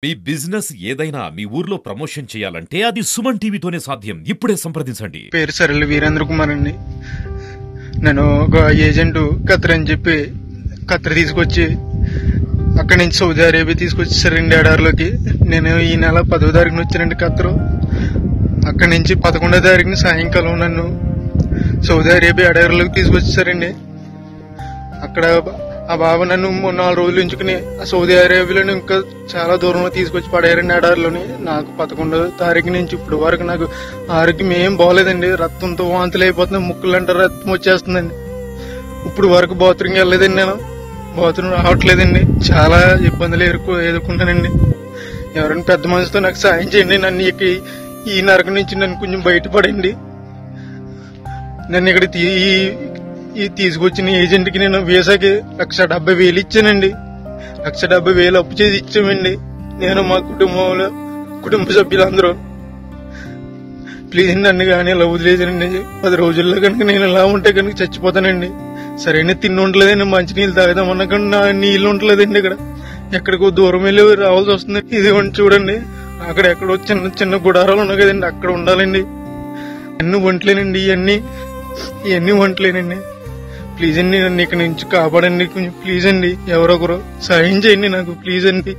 మీ business ఏదైనా మీ ఊర్లో promotion చేయాలంటే అది సుమన్ టీవీతోనే సాధ్యం. ఇప్పుడే సంప్రదించండి. పేరు సరళ వీరేంద్ర కుమార్ అండి. నేను ఒక ఏజెంట్ ఖత్తర్ అని చెప్పి ఖత్తర్ తీసుకొచ్చి అక్కడి నుంచి సౌదీ అరేబియా తీసుకొచ్చేసారండి ఎడారిలోకి. నేను ఈ నెల 10వ తారీఖున వచ్చానండి ఖత్తరు. అక్కడి నుంచి 11వ తారీఖున సాయంకాలం నన్ను సౌదీ అరేబియా ఎడారిలోకి తీసుకొచ్చేసారండి. అక్కడ ఆ బాబు నన్ను 4 రోజులు ఉంచుకుని సౌదీ అరేబియాలోని ఇంకా చాలా దూరంలో తీసుకొచ్చి పడేయారండి ఎడారిలోని. నాకు 11వ తారీఖు నుంచి ఇప్పుడు వరకు నాకు ఆరోగ్యం ఏం బాగోలేదండి. రక్తంతో వాంతులు అయిపోతున్నాయి, ముక్కులంటే రక్తం వచ్చేస్తుందండి. ఇప్పుడు వరకు బాత్రూమ్కి వెళ్ళలేదండి, నేను బాత్రూమ్ రావట్లేదండి. చాలా ఇబ్బందులు ఎదుర్కొన్నానండి. ఎవరైనా పెద్ద మనసుతో నాకు సాయం చేయండి. నన్ను ఈ నరకం నుంచి నన్ను కొంచెం బయటపడండి. నన్ను ఇక్కడ తీసుకొచ్చిన ఏజెంట్కి నేను వీసాకి 1,70,000 ఇచ్చానండి. 1,70,000 అప్పు చేసి ఇచ్చామండి, నేను మా కుటుంబ సభ్యులందరూ. ప్లీజ్ నన్ను కానీ ఇలా వదిలేసానండి. 10 రోజుల్లో కనుక నేను ఇలా ఉంటే కనుక చచ్చిపోతానండి. సరైన తిండి ఉండలేదండి, మంచినీళ్ళు తాగుదామన్నా కానీ నా నీళ్ళు ఉండలేదండి. ఇక్కడ ఎక్కడికో దూరం వెళ్ళి రావాల్సి వస్తుంది. ఇది చూడండి, అక్కడ ఎక్కడో చిన్న చిన్న గుడారాలు ఉన్నాయి కదండి, అక్కడ ఉండాలండి. అన్ని వంటలేనండి, ఇవన్నీ వంటలేనండి. ప్లీజ్ అండి, నన్ను ఇక్కడ నుంచి కాపాడండి. కొంచెం ప్లీజ్ అండి, ఎవరొకరు సాయం చేయండి నాకు, ప్లీజ్ అండి.